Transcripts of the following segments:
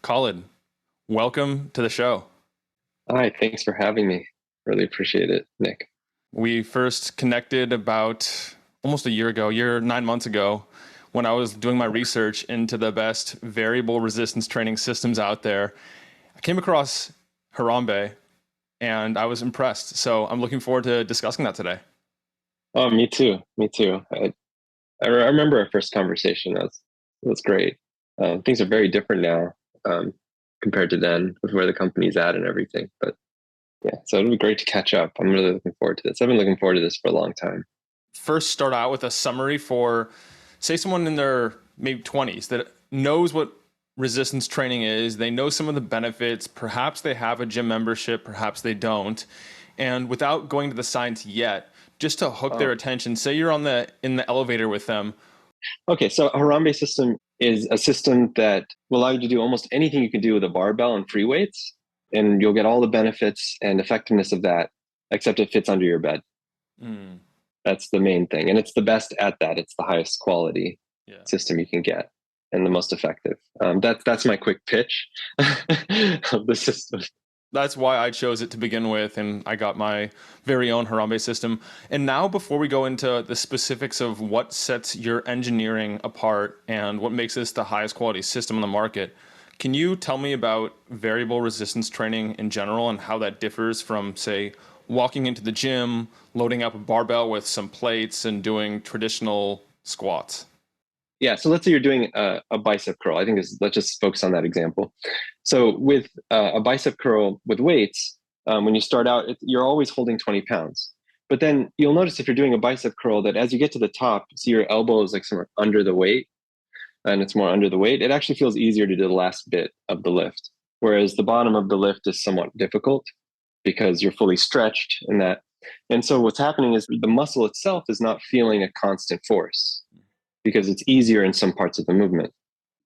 Khalid, welcome to the show. Hi, thanks for having me. Really appreciate it, Nick. We first connected about almost a year ago, 9 months ago, when I was doing my research into the best variable resistance training systems out there. I came across Harambe and I was impressed. So I'm looking forward to discussing that today. Oh, me too. Me too. I remember our first conversation. That was great. Things are very different now compared to then with where the company's at and everything. But yeah, so it'll be great to catch up. I'm really looking forward to this. I've been looking forward to this for a long time. First, start out with a summary for, say, someone in their maybe 20s that knows what resistance training is. They know some of the benefits. Perhaps they have a gym membership, perhaps they don't. And without going to the science yet, just to hook their attention, say you're in the elevator with them. Okay, so Harambe system is a system that will allow you to do almost anything you can do with a barbell and free weights, and you'll get all the benefits and effectiveness of that, except it fits under your bed. Mm, That's the main thing. And it's the best at that. It's the highest quality yeah. system you can get and the most effective. That's my quick pitch of the system. That's why I chose it to begin with, and I got my very own Harambe system. And now, before we go into the specifics of what sets your engineering apart and what makes this the highest quality system on the market, can you tell me about variable resistance training in general and how that differs from, say, walking into the gym, loading up a barbell with some plates, and doing traditional squats? Yeah, so let's say you're doing a bicep curl. Let's just focus on that example. So with a bicep curl with weights, when you start out, you're always holding 20 pounds. But then you'll notice if you're doing a bicep curl that as you get to the top, see your elbow is like somewhere under the weight, and it's more under the weight. It actually feels easier to do the last bit of the lift, whereas the bottom of the lift is somewhat difficult because you're fully stretched in that. And so what's happening is the muscle itself is not feeling a constant force because it's easier in some parts of the movement.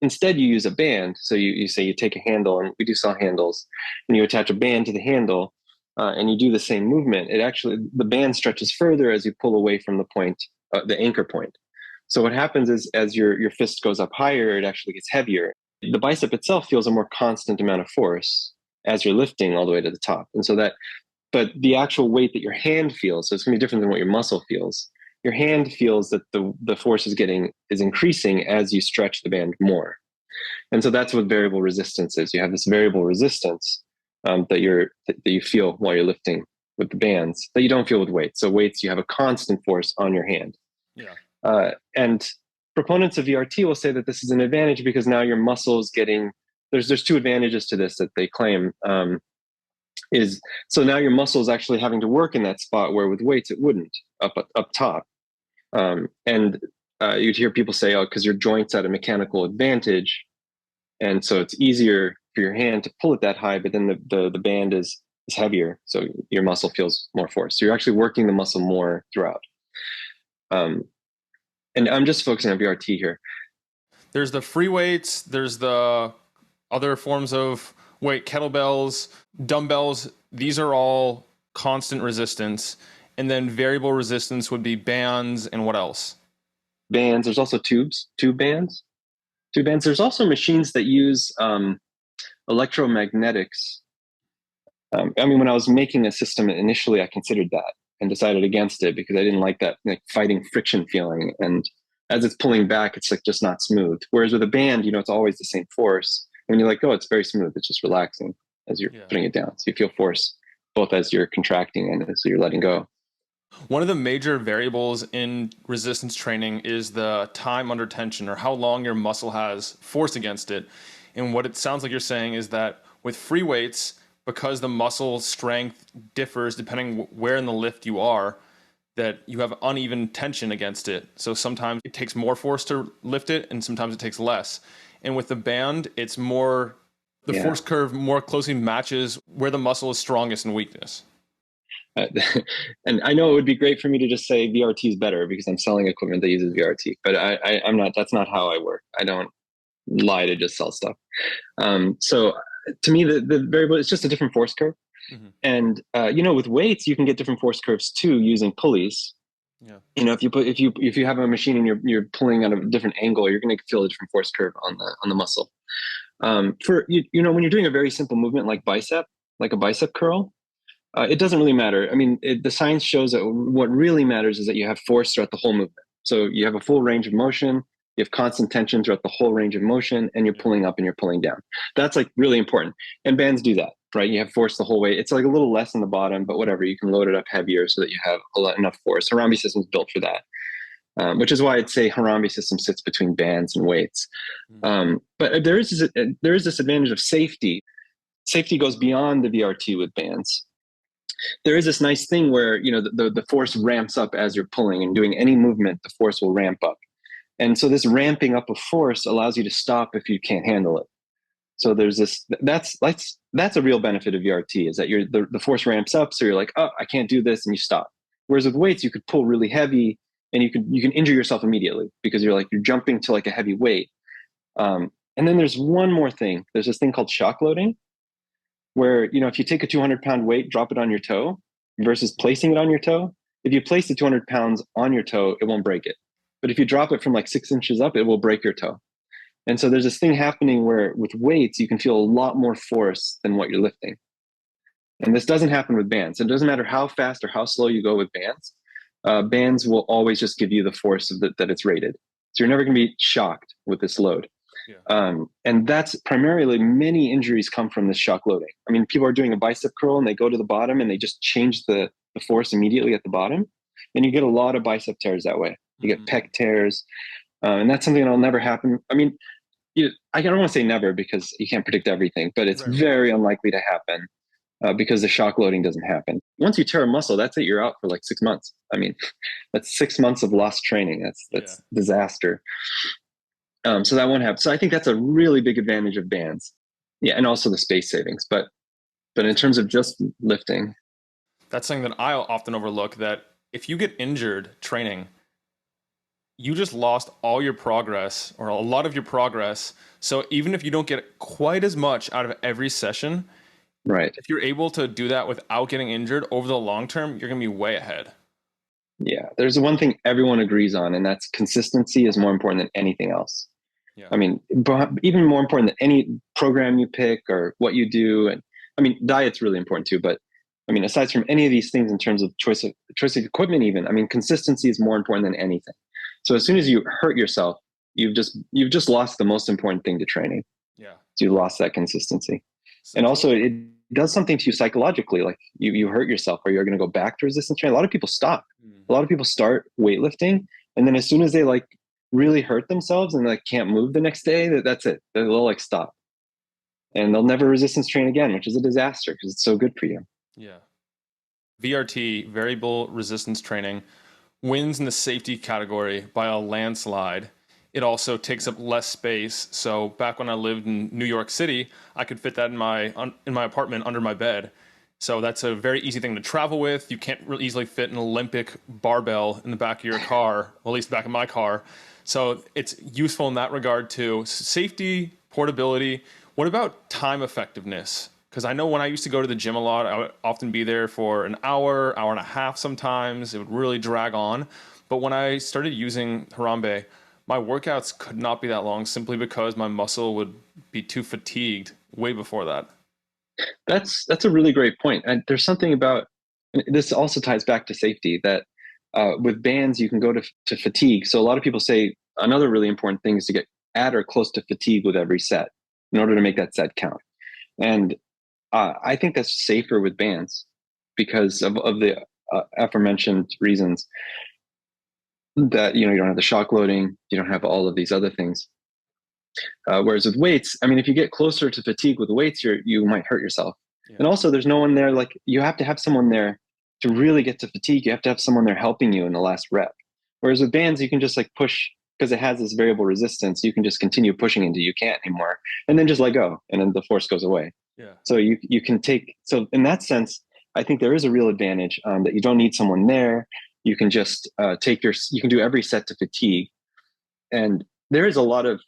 Instead, you use a band. So you say you take a handle, and we do saw handles, and you attach a band to the handle, and you do the same movement. The band stretches further as you pull away from the point, the anchor point. So what happens is as your fist goes up higher, it actually gets heavier. The bicep itself feels a more constant amount of force as you're lifting all the way to the top. But the actual weight that your hand feels, so it's gonna be different than what your muscle feels. Your hand feels that the force is increasing as you stretch the band more. And so that's what variable resistance is. You have this variable resistance that you feel while you're lifting with the bands that you don't feel with weights. So weights, you have a constant force on your hand. Yeah. And proponents of VRT will say that this is an advantage because now your muscle is getting, there's two advantages to this that they claim. So now your muscle is actually having to work in that spot where with weights it wouldn't up top. And you'd hear people say, oh, because your joint's at a mechanical advantage. And so it's easier for your hand to pull it that high, but then the band is heavier. So your muscle feels more force. So you're actually working the muscle more throughout. And I'm just focusing on VRT here. There's the free weights, there's the other forms of weight, kettlebells, dumbbells. These are all constant resistance. And then variable resistance would be bands and what else? Bands. There's also tube bands. Tube bands. There's also machines that use electromagnetics. When I was making a system initially, I considered that and decided against it because I didn't like that fighting friction feeling. And as it's pulling back, it's like just not smooth. Whereas with a band, it's always the same force. When you let go, it's very smooth. It's just relaxing as you're putting it down. So you feel force both as you're contracting and as you're letting go. One of the major variables in resistance training is the time under tension, or how long your muscle has force against it. And what it sounds like you're saying is that with free weights, because the muscle strength differs depending where in the lift you are, that you have uneven tension against it. So sometimes it takes more force to lift it, and sometimes it takes less. And with the band, it's more, the force curve more closely matches where the muscle is strongest and weakness. And I know it would be great for me to just say VRT is better because I'm selling equipment that uses VRT, but I'm not. That's not how I work. I don't lie to just sell stuff. So to me, the variable is just a different force curve. Mm-hmm. And with weights, you can get different force curves too using pulleys. Yeah. If you have a machine and you're pulling at a different angle, you're going to feel a different force curve on the muscle. For when you're doing a very simple movement like like a bicep curl, it doesn't really matter. I mean, the science shows that what really matters is that you have force throughout the whole movement. So you have a full range of motion, you have constant tension throughout the whole range of motion, and you're Yeah. pulling up and you're pulling down. That's like really important. And bands do that, right? You have force the whole way. It's like a little less in the bottom, but whatever. You can load it up heavier so that you have enough force. Harambe system is built for that, which is why I'd say Harambe system sits between bands and weights. Mm. But there is this advantage of safety. Safety goes beyond the VRT with bands. There is this nice thing where the force ramps up as you're pulling and doing any movement. The force will ramp up, and so this ramping up of force allows you to stop if you can't handle it. So there's this that's a real benefit of VRT, is that the force ramps up, so you're like, oh, I can't do this, and you stop. Whereas with weights, you could pull really heavy and you can injure yourself immediately because you're jumping to like a heavy weight. And then there's one more thing. There's this thing called shock loading, where if you take a 200-pound weight, drop it on your toe versus placing it on your toe. If you place the 200 pounds on your toe, it won't break it. But if you drop it from like 6 inches up, it will break your toe. And so there's this thing happening where with weights, you can feel a lot more force than what you're lifting. And this doesn't happen with bands. It doesn't matter how fast or how slow you go with bands. Bands will always just give you the force that it's rated. So you're never going to be shocked with this load. Yeah. And that's primarily, many injuries come from this shock loading. I mean, people are doing a bicep curl and they go to the bottom and they just change the force immediately at the bottom. And you get a lot of bicep tears that way. You get pec tears. And that's something that'll never happen. I mean, I don't want to say never because you can't predict everything, but it's Right. very unlikely to happen because the shock loading doesn't happen. Once you tear a muscle, that's it. You're out for like 6 months. I mean, that's 6 months of lost training. That's disaster. So that won't happen. So I think that's a really big advantage of bands. Yeah, and also the space savings. But in terms of just lifting, That's something that I often overlook, that if you get injured training, you just lost all your progress or a lot of your progress. So even if you don't get quite as much out of every session, right? if you're able to do that without getting injured over the long term, you're going to be way ahead. Yeah, there's one thing everyone agrees on, and that's consistency is more important than anything else. Yeah. I mean, even more important than any program you pick or what you do. And I mean, diet's really important too. But I mean, aside from any of these things in terms of choice of equipment, even, I mean, consistency is more important than anything. So as soon as you hurt yourself, you've just lost the most important thing to training. Yeah. So you lost that consistency. So And also it does something to you psychologically. Like you hurt yourself, or you're going to go back to resistance training. A lot of people stop. A lot of people start weightlifting, and then as soon as they really hurt themselves and can't move the next day, that's it. They'll stop, and they'll never resistance train again, which is a disaster because it's so good for you. Yeah. VRT, variable resistance training, wins in the safety category by a landslide. It also takes up less space. So back when I lived in New York City, I could fit that in my apartment under my bed. So that's a very easy thing to travel with. You can't really easily fit an Olympic barbell in the back of your car, well, at least the back of my car. So it's useful in that regard too. Safety, portability. What about time effectiveness? Because I know when I used to go to the gym a lot, I would often be there for an hour and a half sometimes. It would really drag on. But when I started using Harambe, my workouts could not be that long simply because my muscle would be too fatigued way before that. That's a really great point. And there's something about this also ties back to safety, that with bands you can go to fatigue. So a lot of people say another really important thing is to get at or close to fatigue with every set in order to make that set count. And I think that's safer with bands because of the aforementioned reasons, that you don't have the shock loading, you don't have all of these other things. Whereas with weights, I mean, if you get closer to fatigue with weights, you might hurt yourself. Yeah. And also, there's no one there. You have to have someone there to really get to fatigue. You have to have someone there helping you in the last rep. Whereas with bands, you can just push, because it has this variable resistance. You can just continue pushing until you can't anymore, and then just let go, and then the force goes away. Yeah. So you can take. So in that sense, I think there is a real advantage that you don't need someone there. You can just you can do every set to fatigue, and there is a lot of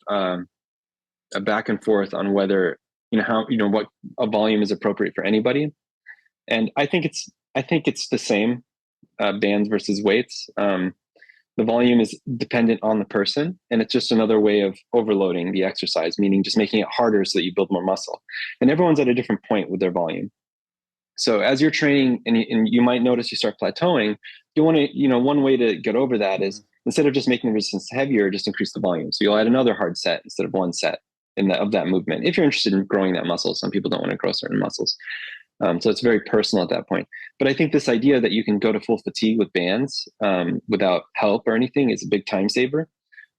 a back and forth on whether what a volume is appropriate for anybody. And I think it's the same, bands versus weights. The volume is dependent on the person, and it's just another way of overloading the exercise, meaning just making it harder so that you build more muscle. And everyone's at a different point with their volume. So as you're training, and you might notice you start plateauing, you want to, one way to get over that is instead of just making the resistance heavier, just increase the volume. So you'll add another hard set instead of one set of that movement. If you're interested in growing that muscle, some people don't want to grow certain muscles. So it's very personal at that point. But I think this idea that you can go to full fatigue with bands without help or anything is a big time saver.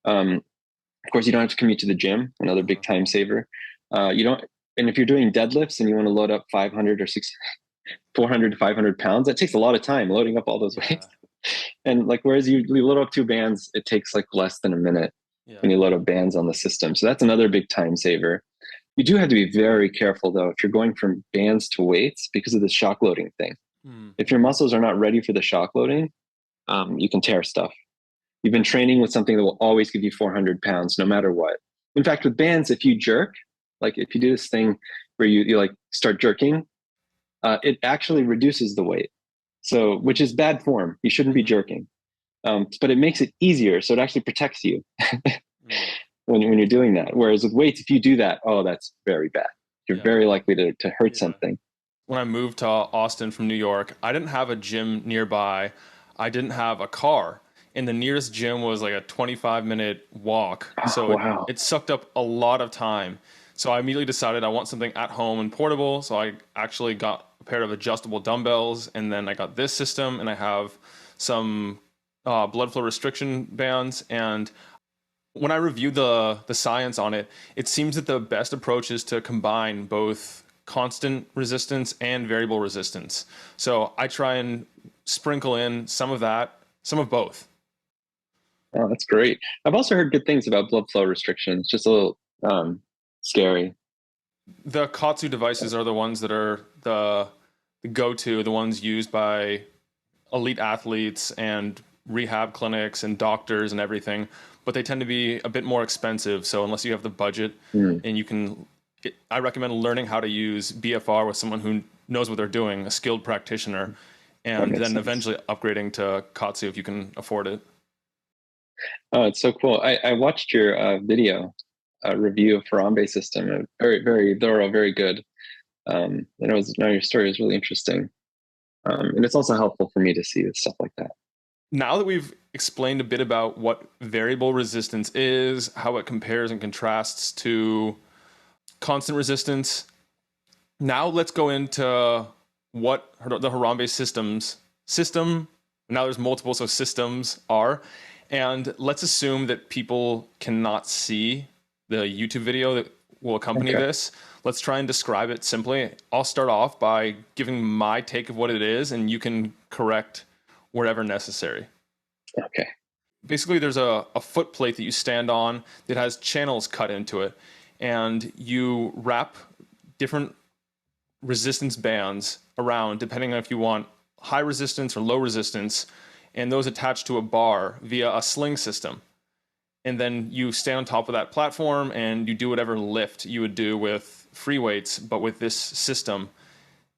Of course, you don't have to commute to the gym, another big time saver. You don't, and if you're doing deadlifts and you want to load up 500 or 400 to 500 pounds, that takes a lot of time loading up all those weights. And like, whereas you load up 2 bands, it takes like less than a minute when you load up bands on the system. So that's another big time saver. You do have to be very careful though, if you're going from bands to weights because of the shock loading thing. If your muscles are not ready for the shock loading, you can tear stuff. You've been training with something that will always give you 400 pounds, no matter what. In fact, with bands, if you jerk, like if you do this thing where you like start jerking, it actually reduces the weight. So, which is bad form. You shouldn't be jerking. But it makes it easier. So it actually protects you when you're doing that. Whereas with weights, if you do that, oh, that's very bad. You're very likely to hurt something. When I moved to Austin from New York, I didn't have a gym nearby. I didn't have a car. And the nearest gym was like a 25-minute walk. So it sucked up a lot of time. So I immediately decided I want something at home and portable. So I actually got a pair of adjustable dumbbells, and then I got this system, and I have some blood flow restriction bands. And when I reviewed the science on it, it seems that the best approach is to combine both constant resistance and variable resistance. So I try and sprinkle in some of that, some of both. Oh, that's great. I've also heard good things about blood flow restrictions, just a little scary. The KAATSU devices are the ones that are the go-to, the ones used by elite athletes and rehab clinics and doctors and everything, but they tend to be a bit more expensive. So unless you have the budget and you can, I recommend learning how to use BFR with someone who knows what they're doing, a skilled practitioner, and then eventually upgrading to KAATSU if you can afford it. Oh, it's so cool. I watched your video review of Harambe System. Very, very thorough, very good. And your story was really interesting. And it's also helpful for me to see stuff like that. Now that we've explained a bit about what variable resistance is, how it compares and contrasts to constant resistance, now let's go into what the Harambe system, now there's multiple, so systems are. And let's assume that people cannot see the YouTube video that will accompany this. Let's try and describe it simply. I'll start off by giving my take of what it is, and you can correct wherever necessary. Okay. Basically, there's a foot plate that you stand on that has channels cut into it, and you wrap different resistance bands around, depending on if you want high resistance or low resistance, and those attached to a bar via a sling system. And then you stand on top of that platform and you do whatever lift you would do with free weights, but with this system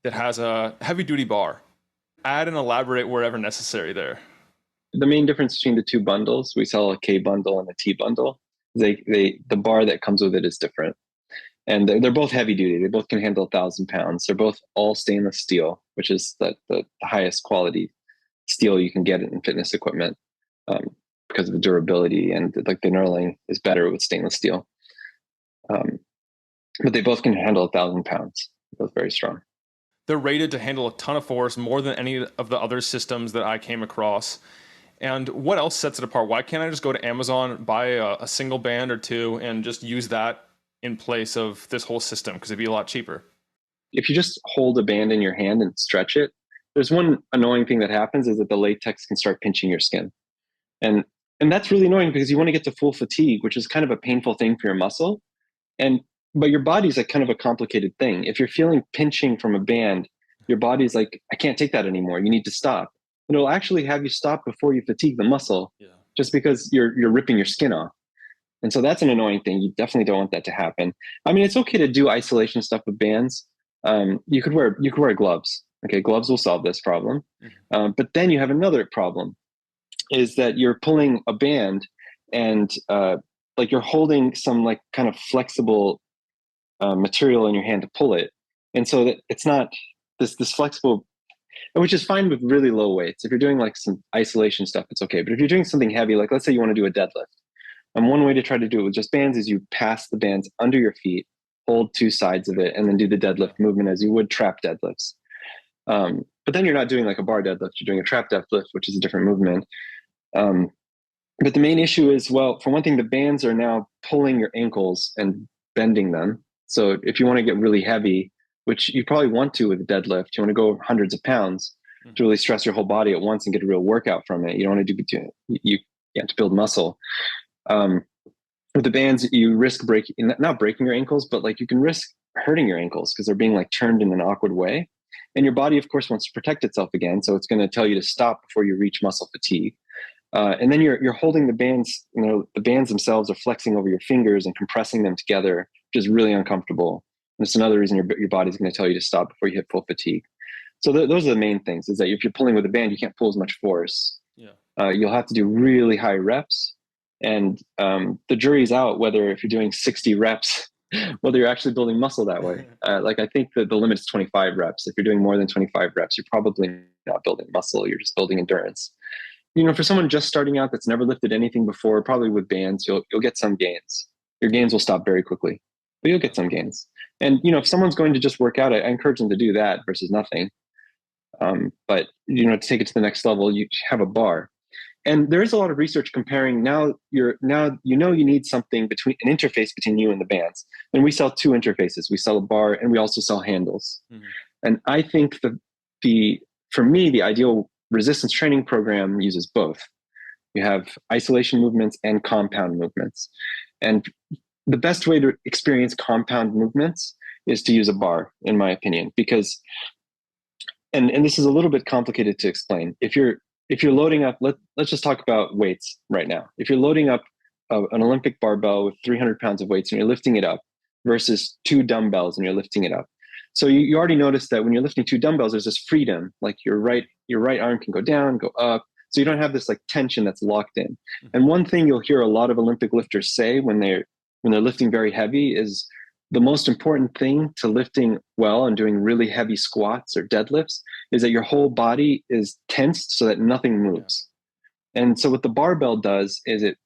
that has a heavy duty bar. Add and elaborate wherever necessary there. The main difference between the two bundles, we sell a K bundle and a T bundle. The bar that comes with it is different. And they're both heavy duty. They both can handle 1,000 pounds. They're both all stainless steel, which is the highest quality steel you can get in fitness equipment because of the durability, and like the knurling is better with stainless steel. But they both can handle 1,000 pounds. Both very strong. They're rated to handle a ton of force, more than any of the other systems that I came across. And what else sets it apart? Why can't I just go to Amazon, buy a single band or two, and just use that in place of this whole system? Because it'd be a lot cheaper. If you just hold a band in your hand and stretch it, there's one annoying thing that happens is that the latex can start pinching your skin. And that's really annoying because you want to get to full fatigue, which is kind of a painful thing for your muscle. But your body's like kind of a complicated thing. If you're feeling pinching from a band, your body's like, I can't take that anymore. You need to stop. And it'll actually have you stop before you fatigue the muscle, just because you're ripping your skin off. And so that's an annoying thing. You definitely don't want that to happen. I mean, it's okay to do isolation stuff with bands. You could wear gloves. Okay, gloves will solve this problem. But then you have another problem. is that you're pulling a band and like you're holding some like kind of flexible material in your hand to pull it, and so that it's not this flexible, which is fine with really low weights. If you're doing like some isolation stuff, it's okay. But if you're doing something heavy, like let's say you want to do a deadlift, one way to try to do it with just bands is you pass the bands under your feet, hold two sides of it, and then do the deadlift movement as you would trap deadlifts. But then you're not doing like a bar deadlift, you're doing a trap deadlift, which is a different movement. Um, but the main issue is, well, for one thing, the bands are now pulling your ankles and bending them. So if you want to get really heavy, which you probably want to with a deadlift, you want to go hundreds of pounds to really stress your whole body at once and get a real workout from it. You don't want to do you have to build muscle. With the bands, you risk breaking, not breaking your ankles, but like you can risk hurting your ankles because they're being like turned in an awkward way. And your body, of course, wants to protect itself again. So it's going to tell you to stop before you reach muscle fatigue. And then you're holding the bands, the bands themselves are flexing over your fingers and compressing them together, which is really uncomfortable. And it's another reason your body's going to tell you to stop before you hit full fatigue. So those are the main things, is that if you're pulling with a band, you can't pull as much force. You'll have to do really high reps. And the jury's out whether if you're doing 60 reps, whether you're actually building muscle that way. Like I think that the limit is 25 reps. If you're doing more than 25 reps, you're probably not building muscle. You're just building endurance. For someone just starting out that's never lifted anything before, probably with bands, you'll get some gains. Your gains will stop very quickly, but you'll get some gains. And if someone's going to just work out, I encourage them to do that versus nothing. But to take it to the next level, you have a bar. And there is a lot of research comparing. Now you need something between an interface between you and the bands. And we sell two interfaces. We sell a bar and we also sell handles. Mm-hmm. And I think for me, the ideal resistance training program uses both. You have isolation movements and compound movements. And the best way to experience compound movements is to use a bar, in my opinion, because, and this is a little bit complicated to explain. If you're loading up, let's just talk about weights right now. If you're loading up an Olympic barbell with 300 pounds of weights and you're lifting it up versus two dumbbells and you're lifting it up. So you already noticed that when you're lifting two dumbbells, there's this freedom, like your right arm can go down, go up. So you don't have this like tension that's locked in. Mm-hmm. And one thing you'll hear a lot of Olympic lifters say when they're lifting very heavy is the most important thing to lifting well and doing really heavy squats or deadlifts is that your whole body is tensed so that nothing moves. Yeah. And so what the barbell does is it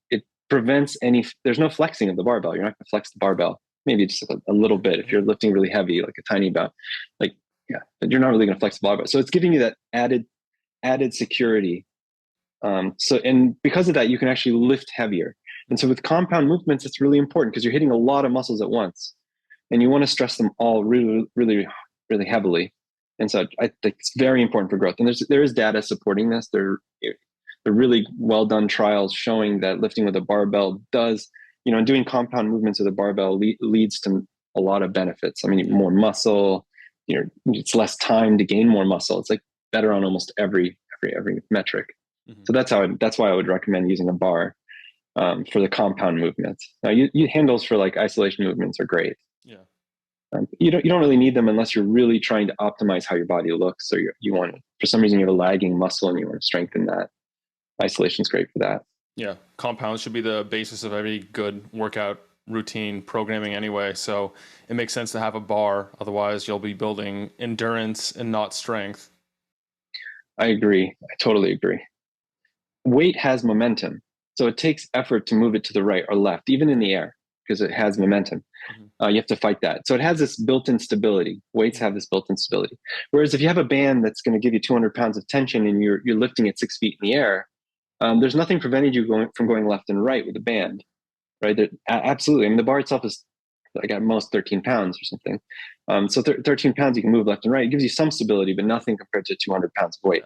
prevents there's no flexing of the barbell. You're not going to flex the barbell. Maybe just a little bit if you're lifting really heavy, like a tiny amount, but you're not really going to flex the barbell. So it's giving you that added security. And because of that, you can actually lift heavier. And so with compound movements, it's really important because you're hitting a lot of muscles at once. And you want to stress them all really, really, really heavily. And so I think it's very important for growth. And there is data supporting this. There are really well done trials showing that lifting with a barbell does, doing compound movements with a barbell leads to a lot of benefits. I mean, more muscle, it's less time to gain more muscle. It's like better on almost every metric. Mm-hmm. So that's why I would recommend using a bar for the compound movements. Now, you handles for like isolation movements are great. Yeah. You don't really need them unless you're really trying to optimize how your body looks. So you want, for some reason, you have a lagging muscle and you want to strengthen that. Isolation's great for that. Yeah, compounds should be the basis of every good workout routine programming anyway. So it makes sense to have a bar. Otherwise, you'll be building endurance and not strength. I agree. I totally agree. Weight has momentum. So it takes effort to move it to the right or left, even in the air, because it has momentum. Mm-hmm. You have to fight that. So it has this built-in stability. Weights have this built-in stability. Whereas if you have a band that's going to give you 200 pounds of tension and you're lifting at 6 feet in the air, there's nothing preventing you from going left and right with a band, right? Absolutely. I mean, the bar itself is like at most 13 pounds or something. So 13 pounds, you can move left and right. It gives you some stability, but nothing compared to 200 pounds of weight.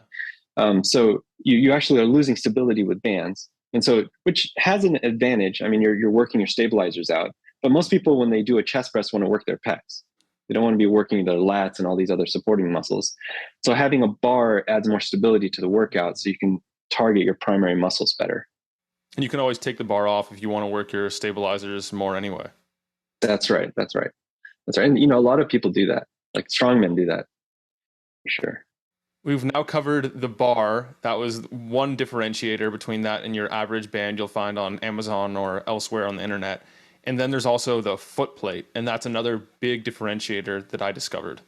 So you actually are losing stability with bands. And so, which has an advantage. I mean, you're working your stabilizers out, but most people, when they do a chest press, want to work their pecs. They don't want to be working their lats and all these other supporting muscles. So having a bar adds more stability to the workout so you can target your primary muscles better. And you can always take the bar off if you want to work your stabilizers more anyway. That's right. And a lot of people do that. Like strongmen do that, for sure. we've now covered the bar. That was one differentiator between that and your average band you'll find on Amazon or elsewhere on the internet. And then there's also the foot plate, and that's another big differentiator that I discovered.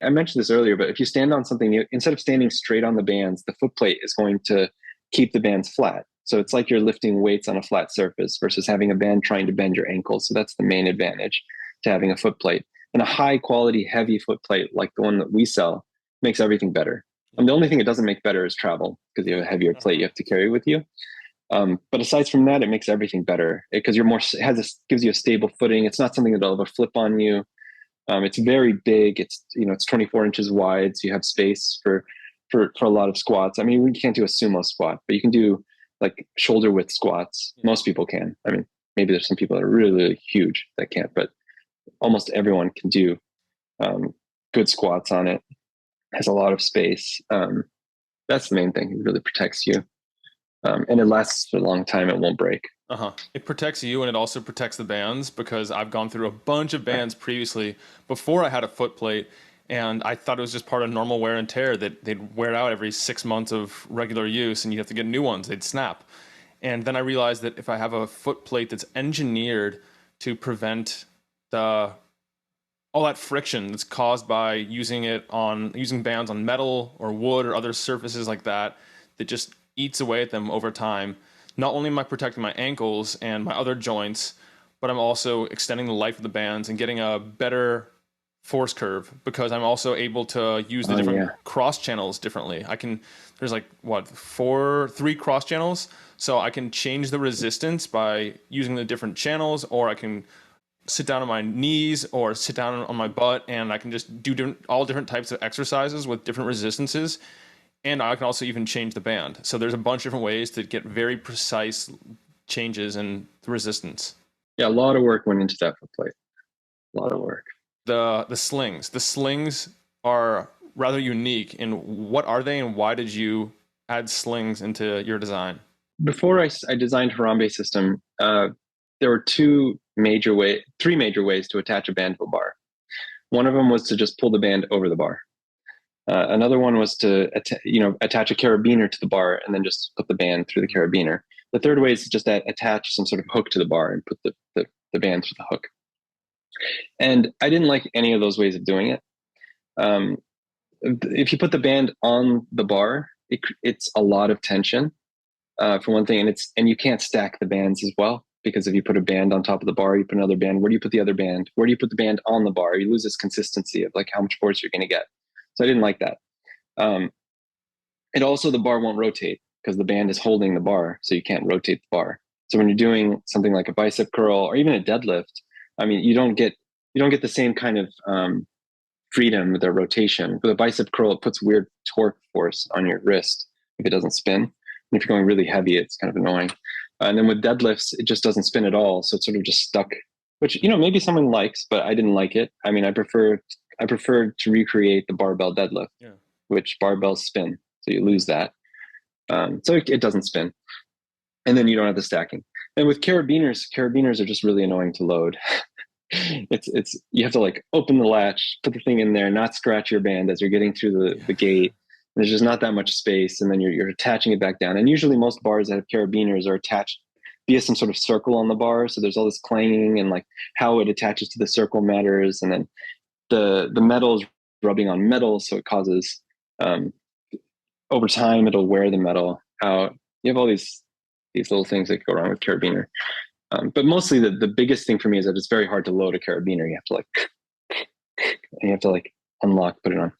I mentioned this earlier, but if you stand on something, instead of standing straight on the bands, the foot plate is going to keep the bands flat. So it's like you're lifting weights on a flat surface versus having a band trying to bend your ankles. So that's the main advantage to having a foot plate. And a high quality, heavy foot plate like the one that we sell makes everything better. And the only thing it doesn't make better is travel, because you have a heavier plate you have to carry with you. But aside from that, it makes everything better because you're more gives you a stable footing. It's not something that'll ever flip on you. It's very big. It's 24 inches wide, so you have space for a lot of squats. I mean, we can't do a sumo squat, but you can do like shoulder width squats. Most people can. I mean, maybe there's some people that are really, really huge that can't, but almost everyone can do good squats on it. Has a lot of space. That's the main thing. It really protects you, and it lasts for a long time. It won't break. It protects you, and it also protects the bands, because I've gone through a bunch of bands previously before I had a foot plate, and I thought it was just part of normal wear and tear, that they'd wear out every 6 months of regular use and you have to get new ones. They'd snap. And then I realized that if I have a foot plate that's engineered to prevent all that friction that's caused by using bands on metal or wood or other surfaces like that, that just eats away at them over time. Not only am I protecting my ankles and my other joints, but I'm also extending the life of the bands and getting a better force curve, because I'm also able to use the different cross channels differently. There's like three cross channels. So I can change the resistance by using the different channels, or I can sit down on my knees or sit down on my butt, and I can just do all different types of exercises with different resistances. And I can also even change the band. So there's a bunch of different ways to get very precise changes in the resistance. Yeah, a lot of work went into that foot plate. A lot of work. The slings. The slings are rather unique. And what are they, and why did you add slings into your design? Before I designed Harambe System, there were three major ways to attach a band to a bar. One of them was to just pull the band over the bar. Another one was to attach a carabiner to the bar and then just put the band through the carabiner. The third way is to just attach some sort of hook to the bar and put the band through the hook. And I didn't like any of those ways of doing it. If you put the band on the bar, it's a lot of tension, for one thing, and you can't stack the bands as well, because if you put a band on top of the bar, you put another band. Where do you put the other band? Where do you put the band on the bar? You lose this consistency of like how much force you're going to get. So I didn't like that. And also the bar won't rotate because the band is holding the bar, so you can't rotate the bar. So when you're doing something like a bicep curl or even a deadlift, I mean, you don't get the same kind of freedom with the rotation. With a bicep curl, it puts weird torque force on your wrist if it doesn't spin. And if you're going really heavy, it's kind of annoying. And then with deadlifts, it just doesn't spin at all. So it's sort of just stuck, which, maybe someone likes, but I didn't like it. I mean, I preferred to recreate the barbell deadlift, which barbells spin. So you lose that. So it doesn't spin. And then you don't have the stacking. And with carabiners are just really annoying to load. You have to like open the latch, put the thing in there, not scratch your band as you're getting through the gate. There's just not that much space, and then you're attaching it back down. And usually most bars that have carabiners are attached via some sort of circle on the bar. So there's all this clanging, and like how it attaches to the circle matters. And then the metal is rubbing on metal, so it causes over time it'll wear the metal out. You have all these little things that go wrong with carabiner. But mostly the biggest thing for me is that it's very hard to load a carabiner. You have to unlock, put it on.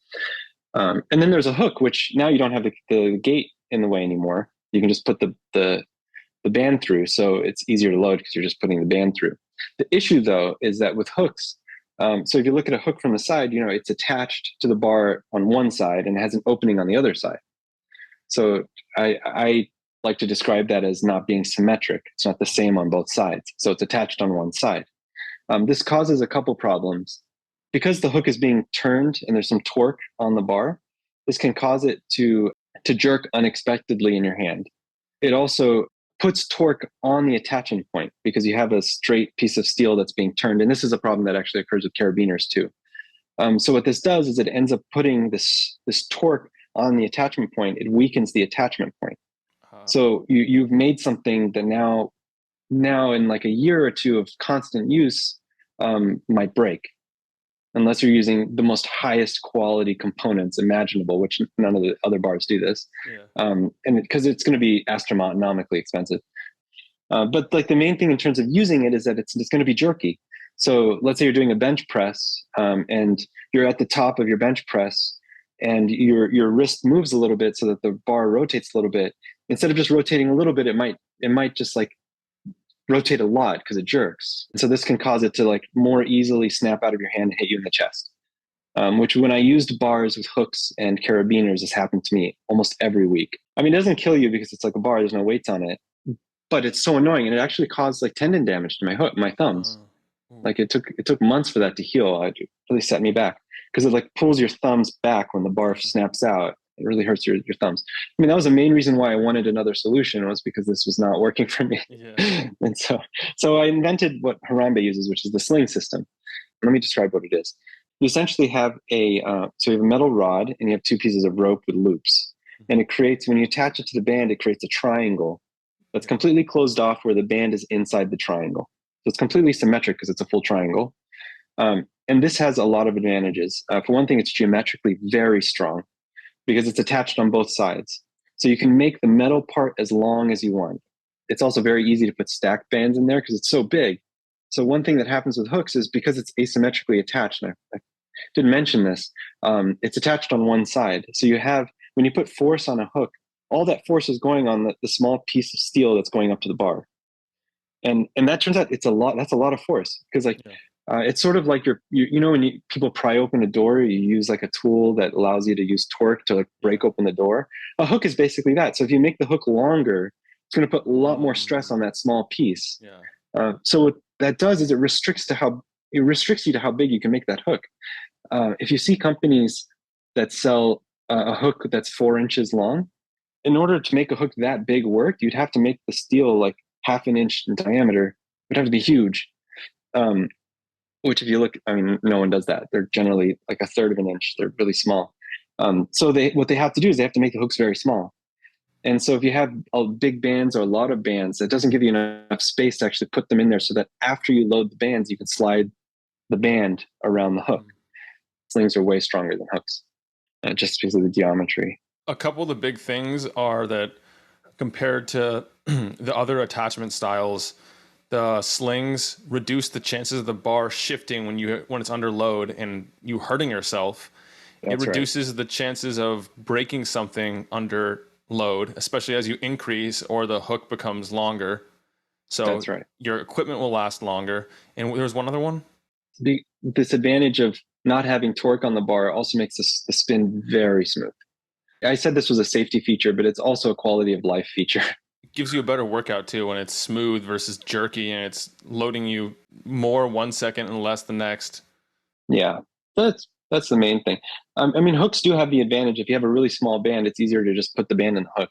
And then there's a hook, which now you don't have the gate in the way anymore. You can just put the band through. So it's easier to load because you're just putting the band through. The issue though, is that with hooks, so if you look at a hook from the side, it's attached to the bar on one side and it has an opening on the other side. So I like to describe that as not being symmetric. It's not the same on both sides. So it's attached on one side. This causes a couple problems. Because the hook is being turned and there's some torque on the bar, this can cause it to jerk unexpectedly in your hand. It also puts torque on the attachment point because you have a straight piece of steel that's being turned. And this is a problem that actually occurs with carabiners too. So what this does is it ends up putting this torque on the attachment point, it weakens the attachment point. Uh, So you've made something that now in like a year or two of constant use might break unless you're using the most highest quality components imaginable, which none of the other bars do this. yeah. And because it's going to be astronomically expensive. But like the main thing in terms of using it is that it's going to be jerky. So let's say you're doing a bench press and you're at the top of your bench press and your wrist moves a little bit so that the bar rotates a little bit. Instead of just rotating a little bit, it might just like rotate a lot because it jerks. And so this can cause it to like more easily snap out of your hand and hit you in the chest. Which when I used bars with hooks and carabiners, this happened to me almost every week. I mean, it doesn't kill you because it's like a bar, there's no weights on it, but it's so annoying. And it actually caused like tendon damage to my thumbs. Ooh. Like it took months for that to heal. It really set me back because it like pulls your thumbs back when the bar snaps out. It really hurts your thumbs. I mean, that was the main reason why I wanted another solution, was because this was not working for me. Yeah. And so I invented what Harambe uses, which is the sling system. Let me describe what it is. You essentially have so you have a metal rod and you have two pieces of rope with loops. And it creates, when you attach it to the band, it creates a triangle that's completely closed off where the band is inside the triangle. So it's completely symmetric because it's a full triangle. And this has a lot of advantages. For one thing, it's geometrically very strong because it's attached on both sides. So you can make the metal part as long as you want. It's also very easy to put stacked bands in there because it's so big. So one thing that happens with hooks is because it's asymmetrically attached, and I didn't mention this, it's attached on one side. So you have, when you put force on a hook, all that force is going on the small piece of steel that's going up to the bar. And that turns out that's a lot of force because like, Yeah. it's sort of like you know, when people pry open a door, you use like a tool that allows you to use torque to like break open the door. A hook is basically that. So if you make the hook longer, it's going to put a lot more stress on that small piece. Yeah. So what that does is it restricts you to how big you can make that hook. If you see companies that sell a hook that's 4 inches long, in order to make a hook that big work, you'd have to make the steel like half an inch in diameter. It would have to be huge. Which if you look, I mean, no one does that. They're generally like a third of an inch. They're really small. So what they have to do is they have to make the hooks very small. And so if you have big bands or a lot of bands, it doesn't give you enough space to actually put them in there so that after you load the bands, you can slide the band around the hook. Slings are way stronger than hooks, just because of the geometry. A couple of the big things are that compared to the other attachment styles, the slings reduce the chances of the bar shifting when it's under load and you hurting yourself. That's it reduces the chances of breaking something under load, especially as you increase or the hook becomes longer. So That's right. Your equipment will last longer. And there's one other one. The disadvantage of not having torque on the bar also makes the spin very smooth. I said this was a safety feature, but it's also a quality of life feature. It gives you a better workout too when it's smooth versus jerky and it's loading you more 1 second and less the next. Yeah, that's the main thing. I mean, hooks do have the advantage. If you have a really small band, it's easier to just put the band in the hook.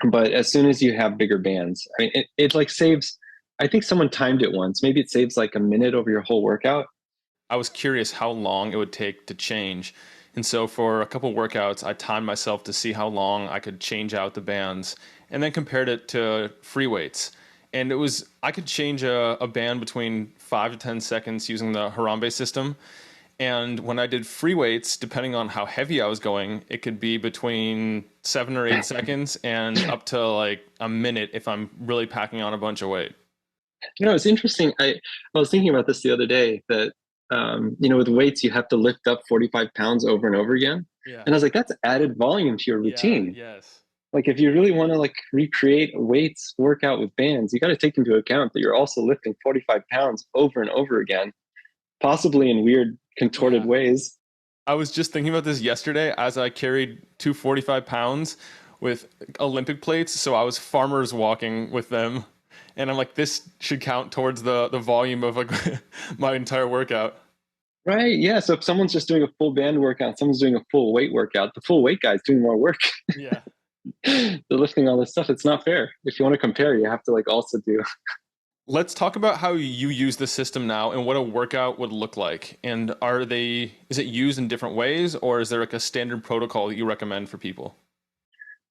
But as soon as you have bigger bands, I mean, it like saves, I think someone timed it once. Maybe it saves like a minute over your whole workout. I was curious how long it would take to change. And so for a couple workouts, I timed myself to see how long I could change out the bands and then compared it to free weights. And I could change a band between 5 to 10 seconds using the Harambe system. And when I did free weights, depending on how heavy I was going, it could be between 7 or 8 seconds and up to like a minute if I'm really packing on a bunch of weight. You know, it's interesting. I was thinking about this the other day that, you know, with weights, you have to lift up 45 pounds over and over again. Yeah. And I was like, that's added volume to your routine. Yeah, yes. Like if you really want to like recreate a weights workout with bands, you got to take into account that you're also lifting 45 pounds over and over again, possibly in weird contorted ways. I was just thinking about this yesterday as I carried 245 pounds with Olympic plates. So I was farmers walking with them. And I'm like, this should count towards the volume of like my entire workout. Right. Yeah. So if someone's just doing a full band workout, someone's doing a full weight workout, the full weight guy's doing more work. Yeah. They're lifting all this stuff. It's not fair. If you want to compare, you have to like also do. Let's talk about how you use the system now and what a workout would look like. And is it used in different ways, or is there like a standard protocol that you recommend for people?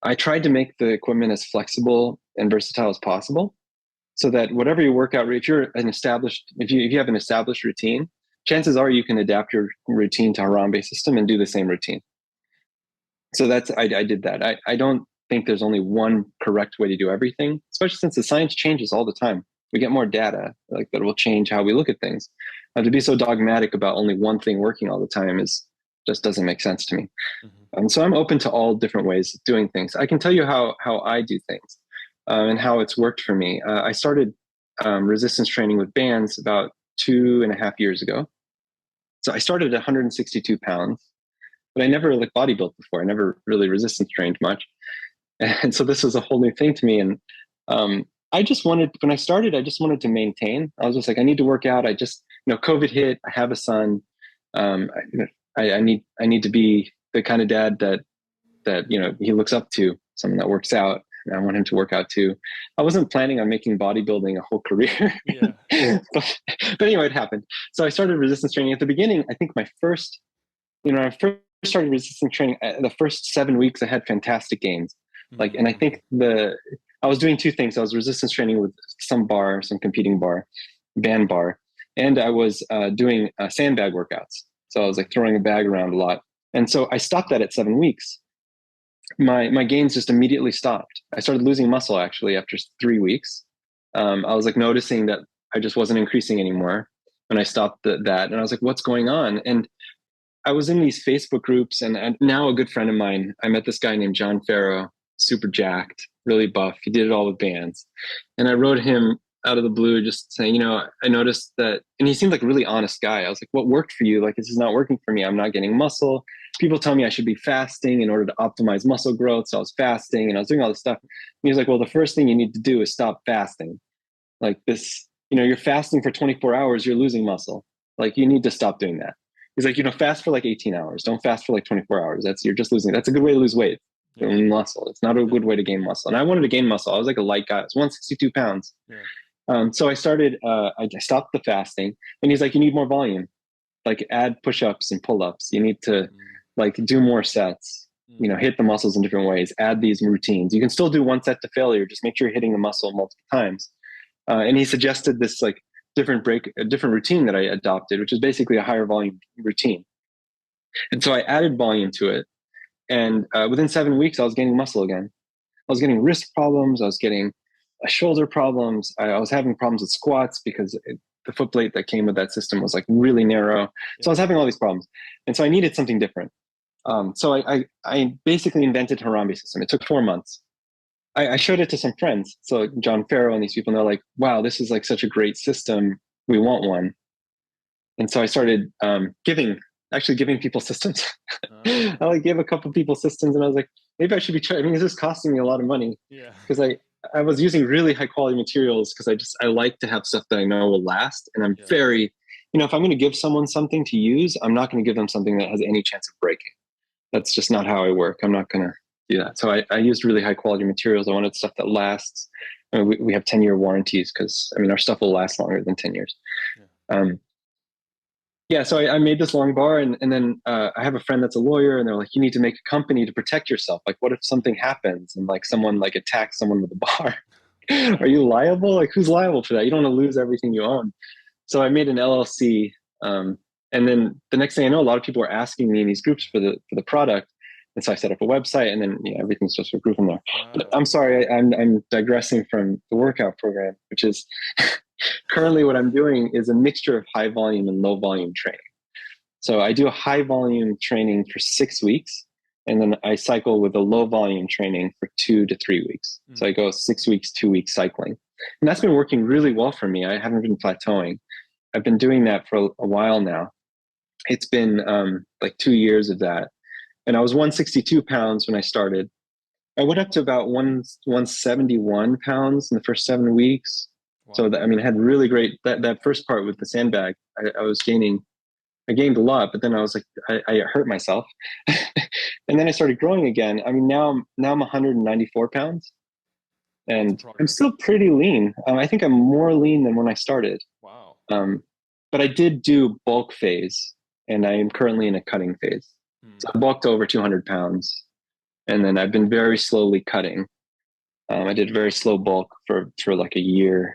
I tried to make the equipment as flexible and versatile as possible, so that whatever your workout, if you have an established routine, chances are you can adapt your routine to Harambe system and do the same routine. So I did that. I don't think there's only one correct way to do everything, especially since the science changes all the time. We get more data like that will change how we look at things. To be so dogmatic about only one thing working all the time is just doesn't make sense to me. Mhm. So I'm open to all different ways of doing things. I can tell you how I do things and how it's worked for me. I started resistance training with bands about 2.5 years ago. So I started at 162 pounds, but I never like bodybuilt before. I never really resistance trained much. And so this was a whole new thing to me. And I just wanted, when I started, I just wanted to maintain. I was just like, I need to work out. COVID hit. I have a son. Um, I need to be the kind of dad that he looks up to, someone that works out. And I want him to work out too. I wasn't planning on making bodybuilding a whole career, Yeah. but anyway, it happened. So I started resistance training at the beginning. I think when I first started resistance training, the first 7 weeks, I had fantastic gains. And I Mhm. think I was doing two things. I was resistance training with some competing bar, band bar, and I was doing sandbag workouts. So I was like throwing a bag around a lot. And so I stopped that at 7 weeks. My gains just immediately stopped. I started losing muscle actually after 3 weeks. I was like noticing that I just wasn't increasing anymore when I stopped that. And I was like, what's going on? And I was in these Facebook groups, and now a good friend of mine, I met this guy named John Farrow, super jacked, really buff. He did it all with bands. And I wrote him out of the blue, just saying, I noticed that, and he seemed like a really honest guy. I was like, what worked for you? Like, this is not working for me. I'm not getting muscle. People tell me I should be fasting in order to optimize muscle growth. So I was fasting and I was doing all this stuff. And he was like, well, the first thing you need to do is stop fasting. Like this, you're fasting for 24 hours, you're losing muscle. Like, you need to stop doing that. He's like, fast for like 18 hours. Don't fast for like 24 hours. You're just losing. That's a good way to lose weight, Yeah. muscle. It's not a good way to gain muscle. And I wanted to gain muscle. I was like a light guy. I was 162 pounds. Yeah. So I started, I stopped the fasting, and he's like, you need more volume, like add push-ups and pull-ups. You need to like do more sets, hit the muscles in different ways, add these routines. You can still do one set to failure. Just make sure you're hitting the muscle multiple times. And he suggested this like a different routine that I adopted, which is basically a higher volume routine. And so I added volume to it. And within 7 weeks, I was gaining muscle again. I was getting wrist problems. I was getting shoulder problems. I was having problems with squats because the foot plate that came with that system was like really narrow. So I was having all these problems. And so I needed something different. So I basically invented Harambe System. It took 4 months. I showed it to some friends. So like John Farrow and these people, and they're like, wow, this is like such a great system. We want one. And so I started giving people systems. I like gave a couple people systems, and I was like, maybe I should be trying. I mean, this is costing me a lot of money Yeah. because I was using really high quality materials because I like to have stuff that I know will last. And I'm Yeah. very, if I'm going to give someone something to use, I'm not going to give them something that has any chance of breaking. That's just not how I work. I'm not going to do that. So I used really high quality materials. I wanted stuff that lasts. I mean, we have 10-year warranties because our stuff will last longer than 10 years. Yeah. Yeah, so I made this long bar, and then I have a friend that's a lawyer, and they're like, you need to make a company to protect yourself. Like, what if something happens and like someone like attacks someone with a bar? Are you liable? Like, who's liable for that? You don't want to lose everything you own. So I made an LLC, and then the next thing I know, a lot of people were asking me in these groups for the product, and so I set up a website, and then everything's just grew from there. But I'm sorry, I'm digressing from the workout program, which is currently what I'm doing is a mixture of high volume and low volume training. So I do a high volume training for 6 weeks, and then I cycle with a low volume training for 2 to 3 weeks. So I go 6 weeks, 2 weeks cycling. And that's been working really well for me. I haven't been plateauing. I've been doing that for a while now. It's been like 2 years of that. And I was 162 pounds when I started. I went up to about 171 pounds in the first 7 weeks. Wow. So I mean, I had really great, that first part with the sandbag, I gained a lot, but then I was like, I hurt myself. And then I started growing again. I mean, now I'm 194 pounds. Lots of and I'm progress. still pretty lean. I think I'm more lean than when I started. Wow. Um, but I did do bulk phase, and I am currently in a cutting phase. So Hmm. I bulked over 200 pounds, and then I've been very slowly cutting. I did very slow bulk for like a year,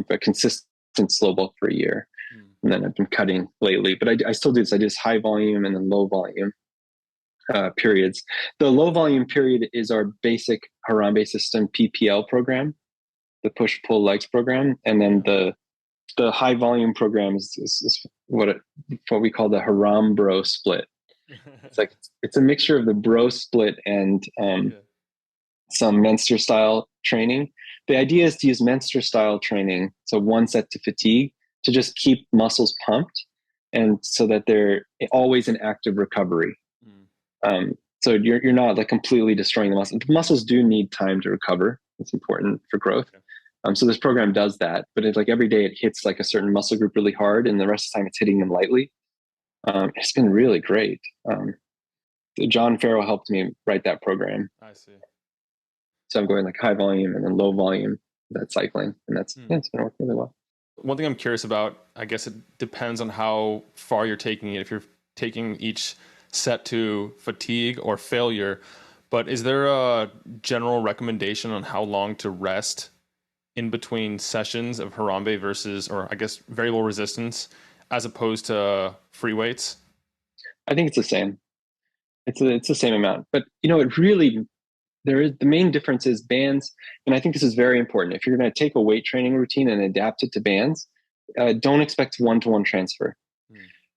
but consistent slow bulk for a year, Hmm. and then I've been cutting lately. But I still do this. I do this high volume and then low volume periods. The low volume period is our basic Harambe System PPL program, the push pull legs program, and then the high volume program is what we call the Haram split. It's like it's a mixture of the bro split and Yeah. some Menster style training. The idea is to use Menster style training, so one set to fatigue, to just keep muscles pumped, and so that they're always in active recovery. Hmm. So you're not like completely destroying the muscle. The muscles do need time to recover. It's important for growth. Okay. So this program does that, but it's like every day it hits like a certain muscle group really hard, and the rest of the time it's hitting them lightly. It's been really great. John Farrell helped me write that program, I see. so I'm going like high volume and then low volume that cycling, and Hmm. yeah, it's been working really well. One thing I'm curious about, I guess it depends on how far you're taking it. If you're taking each set to fatigue or failure, but is there a general recommendation on how long to rest in between sessions of Harambe versus, or I guess, variable resistance as opposed to free weights? I think it's the same. It's the same amount, but it really there is the main difference is bands, and I think this is very important. If you're going to take a weight training routine and adapt it to bands, don't expect one-to-one transfer.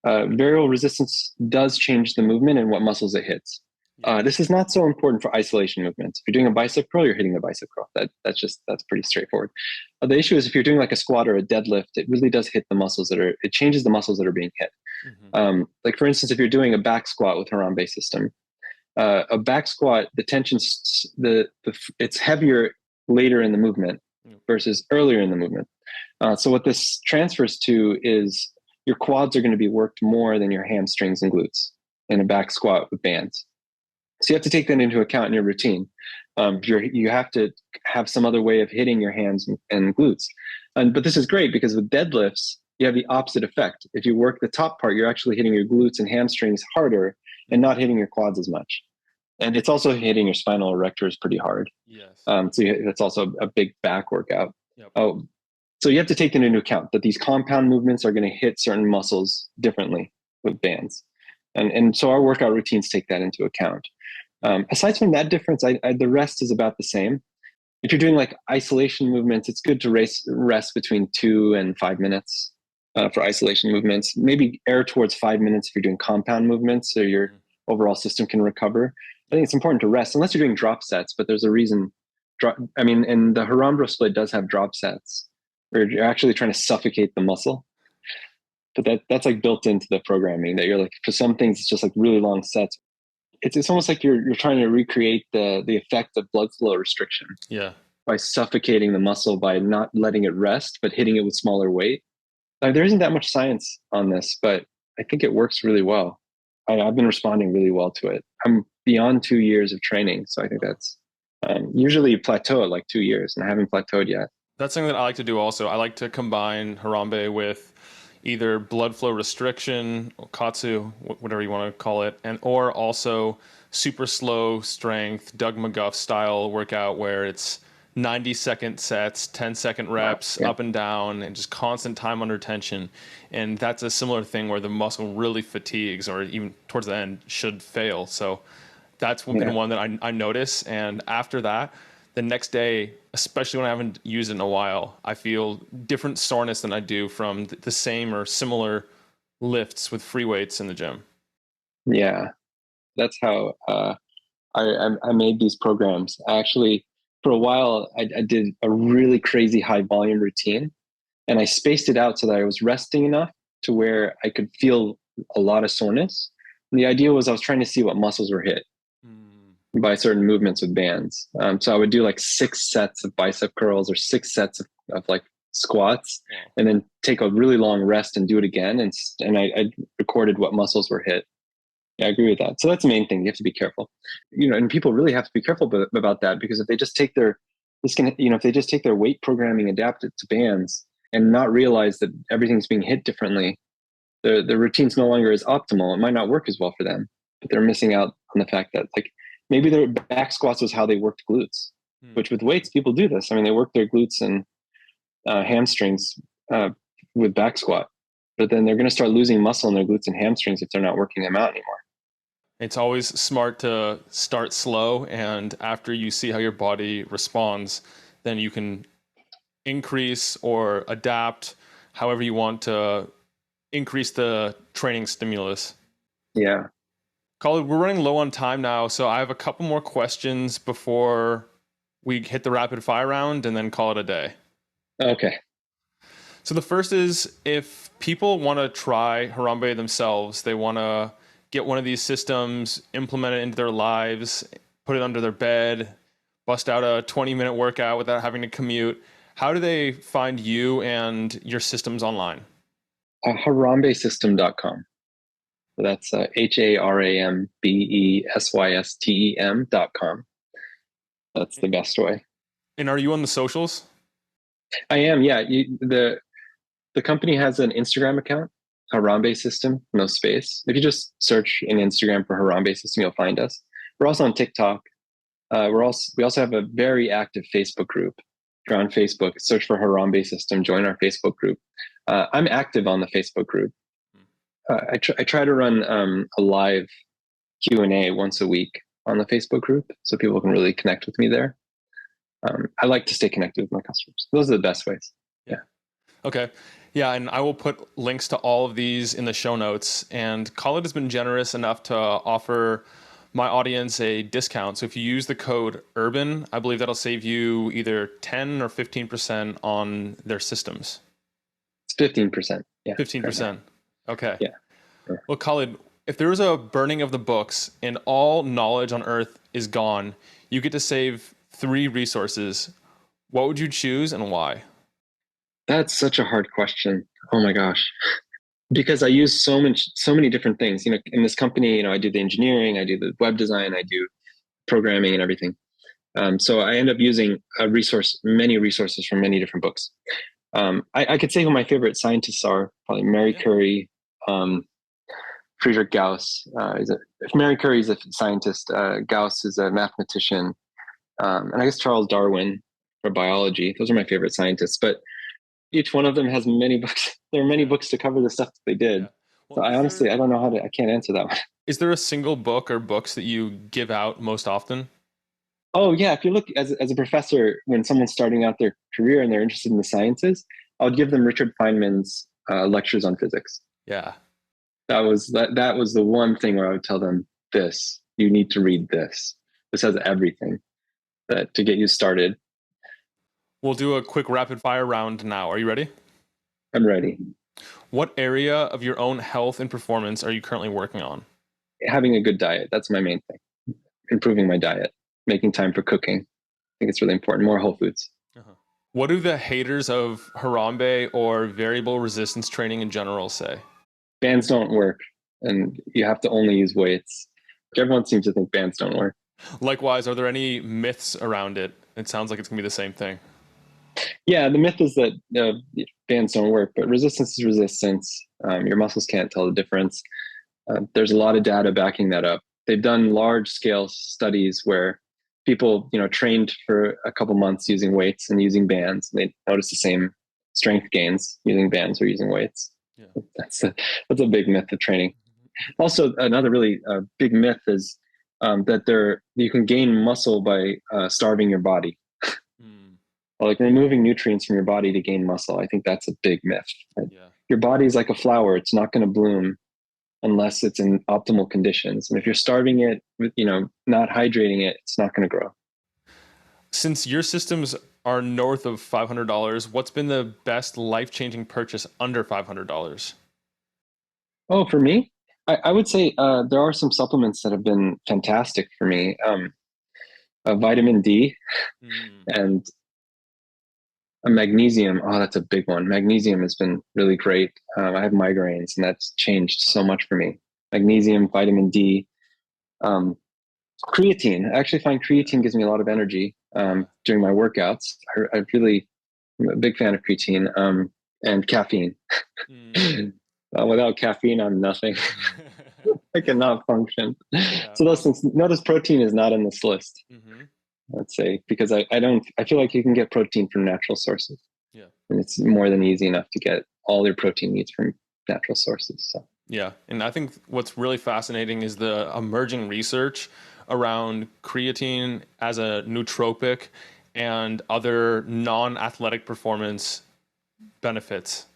Hmm. Variable resistance does change the movement and what muscles it hits. Yeah. This is not so important for isolation movements. If you're doing a bicep curl, you're hitting a bicep curl. That's pretty straightforward. The issue is if you're doing like a squat or a deadlift, it really does hit the muscles it changes the muscles that are being hit. Hmm. Like for instance, if you're doing a back squat with Harambe system, a back squat, the tension's it's heavier later in the movement versus earlier in the movement. So what this transfers to is your quads are going to be worked more than your hamstrings and glutes in a back squat with bands. So you have to take that into account in your routine. You have to have some other way of hitting your hands and glutes. But this is great because with deadlifts, you have the opposite effect. If you work the top part, you're actually hitting your glutes and hamstrings harder and not hitting your quads as much. And it's also hitting your spinal erectors pretty hard. Yes. That's also a big back workout. Yep. Oh, so you have to take that into account that these compound movements are going to hit certain muscles differently with bands. And so our workout routines take that into account. Aside from that difference, the rest is about the same. If you're doing like isolation movements, it's good to rest between 2 and 5 minutes for isolation movements. Maybe err towards 5 minutes if you're doing compound movements, so your overall system can recover. I think it's important to rest unless you're doing drop sets, but there's a reason. I mean, and the Harambe split does have drop sets where you're actually trying to suffocate the muscle. But that's like built into the programming that you're like, for some things, it's just like really long sets. It's almost like you're trying to recreate the effect of blood flow restriction Yeah. by suffocating the muscle by not letting it rest, but hitting it with smaller weight. There isn't that much science on this, but I think it works really well. I've been responding really well to it. I'm beyond 2 years of training, so I think that's usually you plateau at like 2 years, and I haven't plateaued yet. That's something that I like to do also. I like to combine Harambe with either blood flow restriction, or KAATSU, whatever you want to call it, and or also super slow strength Doug McGuff style workout where it's 90-second sets, 10-second reps, Yeah. up and down, and just constant time under tension. And that's a similar thing where the muscle really fatigues, or even towards the end should fail. So that's been Yeah. one that I notice. And after that, the next day, especially when I haven't used it in a while, I feel different soreness than I do from the same or similar lifts with free weights in the gym. Yeah, that's how I made these programs. I actually, for a while, I did a really crazy high volume routine, and I spaced it out so that I was resting enough to where I could feel a lot of soreness. And the idea was I was trying to see what muscles were hit Mm. by certain movements with bands. So I would do like 6 sets of bicep curls or 6 sets of like squats, Wow. and then take a really long rest and do it again. And I recorded what muscles were hit. Yeah, I agree with that. So that's the main thing. You have to be careful, and people really have to be careful about that, because if they just take This can, if they just take their weight programming, adapt it to bands, and not realize that everything's being hit differently, the routine's no longer as optimal. It might not work as well for them, but they're missing out on the fact that like maybe their back squats was how they worked glutes, which with weights people do this. I mean, they work their glutes and hamstrings with back squat, but then they're going to start losing muscle in their glutes and hamstrings if they're not working them out anymore. It's always smart to start slow, and after you see how your body responds, then you can increase or adapt however you want to increase the training stimulus. Yeah. Khalid, we're running low on time now, so I have a couple more questions before we hit the rapid fire round and then call it a day. Okay. So the first is, if people want to try Harambe themselves, they want to get one of these systems, implement it into their lives, put it under their bed, bust out a 20-minute workout without having to commute, how do they find you and your systems online? HarambeSystem.com. So that's HARAMBESYSTEM.com. That's the best way. And are you on the socials? I am, yeah. The company has an Instagram account, Harambe System, no space. If you just search in Instagram for Harambe System, you'll find us. We're also on TikTok. We also have a very active Facebook group. If you're on Facebook, search for Harambe System, join our Facebook group. I'm active on the Facebook group. I try to run a live Q&A once a week on the Facebook group so people can really connect with me there. I like to stay connected with my customers. Those are the best ways. Yeah. Okay. Yeah, and I will put links to all of these in the show notes. And Khalid has been generous enough to offer my audience a discount. So if you use the code URBAN, I believe that'll save you either 10 or 15% on their systems. It's 15%. Yeah. 15%. Okay. Yeah. Sure. Well, Khalid, if there was a burning of the books and all knowledge on earth is gone, you get to save 3 resources. What would you choose and why? That's such a hard question. Oh my gosh. Because I use so many different things. In this company, I do the engineering, I do the web design, I do programming and everything. So I end up using many resources from many different books. I could say who my favorite scientists are, probably Mary Curie, Friedrich Gauss. If Mary Curie is a scientist, Gauss is a mathematician, and I guess Charles Darwin for biology. Those are my favorite scientists. But each one of them has many books. There are many books to cover the stuff that they did. Yeah. Well, so I don't know I can't answer that one. Is there a single book or books that you give out most often? Oh yeah. If you look as a professor, when someone's starting out their career and they're interested in the sciences, I would give them Richard Feynman's lectures on physics. Yeah. That was the one thing where I would tell them, you need to read this. This has everything to get you started. We'll do a quick rapid fire round now. Are you ready? I'm ready. What area of your own health and performance are you currently working on? Having a good diet. That's my main thing. Improving my diet, making time for cooking. I think it's really important. More whole foods. Uh-huh. What do the haters of Harambe or variable resistance training in general say? Bands don't work, and you have to only use weights. Everyone seems to think bands don't work. Likewise, are there any myths around it? It sounds like it's going to be the same thing. Yeah, the myth is that bands don't work, but resistance is resistance. Your muscles can't tell the difference. There's a lot of data backing that up. They've done large-scale studies where people, trained for a couple months using weights and using bands, and they noticed the same strength gains using bands or using weights. Yeah. That's a big myth of training. Also, another really big myth is that you can gain muscle by starving your body. Like removing nutrients from your body to gain muscle. I think that's a big myth. Right? Yeah. Your body is like a flower. It's not going to bloom unless it's in optimal conditions. And if you're starving it, not hydrating it, it's not going to grow. Since your systems are north of $500, what's been the best life-changing purchase under $500? Oh, for me? I would say there are some supplements that have been fantastic for me. Vitamin D and magnesium. Oh, that's a big one. Magnesium has been really great. I have migraines, and that's changed so much for me. Magnesium, vitamin D, creatine. I actually find creatine gives me a lot of energy. during my workouts. I really am a big fan of creatine and caffeine. Mm. Without caffeine, I'm nothing. I cannot function. Yeah. So those things. Notice protein is not on this list. Hmm. Let's say because I don't. I feel like you can get protein from natural sources, Yeah. and it's more than easy enough to get all your protein needs from natural sources. So. Yeah. And I think what's really fascinating is the emerging research around creatine as a nootropic and other non-athletic performance benefits.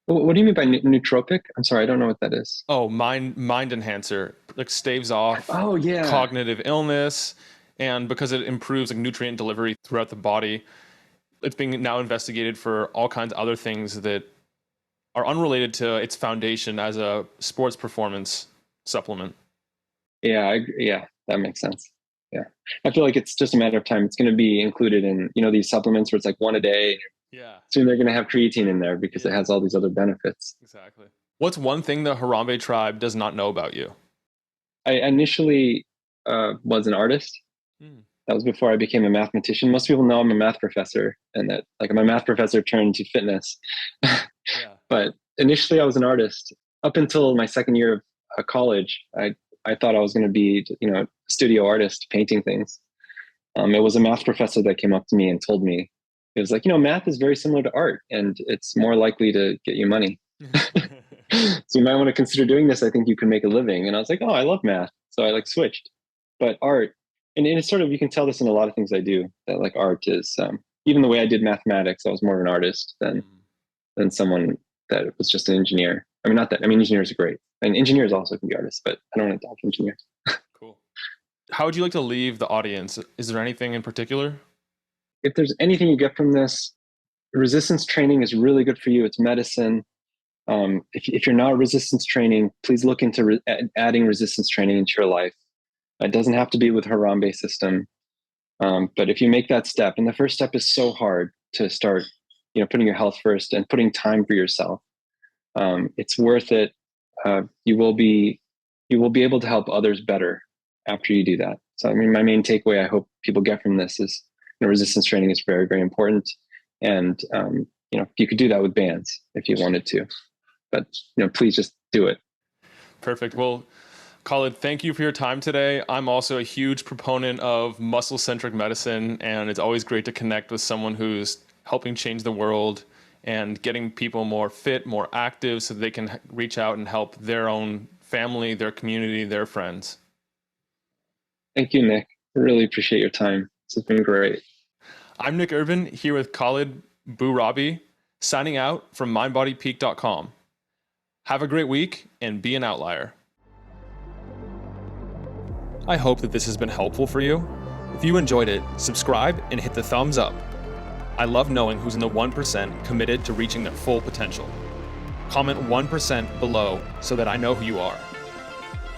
What do you mean by nootropic? I'm sorry, I don't know what that is. Oh, mind enhancer, like staves off Oh yeah, cognitive illness, and because it improves like nutrient delivery throughout the body, it's being now investigated for all kinds of other things that are unrelated to its foundation as a sports performance supplement. yeah, yeah. That makes sense. Yeah, I feel like it's just a matter of time. It's going to be included in these supplements where it's like one a day. Yeah. Soon they're going to have creatine in there because it Yeah. has all these other benefits. Exactly. What's one thing the Harambe tribe does not know about you? I initially was an artist. Hmm. That was before I became a mathematician. Most people know I'm a math professor, and that like I'm a math professor turned to fitness. Yeah. But initially, I was an artist. Up until my second year of college, I thought I was going to be a studio artist painting things. It was a math professor that came up to me and told me, it was like, math is very similar to art, and it's more likely to get you money. So you might want to consider doing this. I think you can make a living. And I was like, oh, I love math. So I like switched. But art, and it's sort of, you can tell this in a lot of things I do, that like art is, even the way I did mathematics, I was more of an artist than someone that was just an engineer. I mean, not that, I mean, engineers are great. And engineers also can be artists, but I don't want to talk engineers. Cool. How would you like to leave the audience? Is there anything in particular? If there's anything you get from this, resistance training is really good for you. It's medicine. If you're not resistance training, please look into adding resistance training into your life. It doesn't have to be with Harambe System. But if you make that step, and the first step is so hard to start, putting your health first and putting time for yourself, it's worth it. You will be able to help others better after you do that. So, I mean, my main takeaway I hope people get from this is, resistance training is very, very important. And, you could do that with bands if you wanted to, but, please just do it. Perfect. Well, Khalid, thank you for your time today. I'm also a huge proponent of muscle-centric medicine, and it's always great to connect with someone who's helping change the world and getting people more fit, more active, so they can reach out and help their own family, their community, their friends. Thank you, Nick. I really appreciate your time. This has been great. I'm Nick Urban here with Khalid Bou-Rabee, signing out from mindbodypeak.com. Have a great week and be an outlier. I hope that this has been helpful for you. If you enjoyed it, subscribe and hit the thumbs up. I love knowing who's in the 1% committed to reaching their full potential. Comment 1% below so that I know who you are.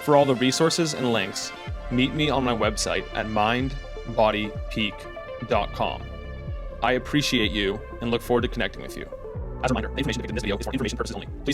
For all the resources and links, meet me on my website at mindbodypeak.com. I appreciate you and look forward to connecting with you. As a reminder, the information depicted in this video is for information purposes only. Please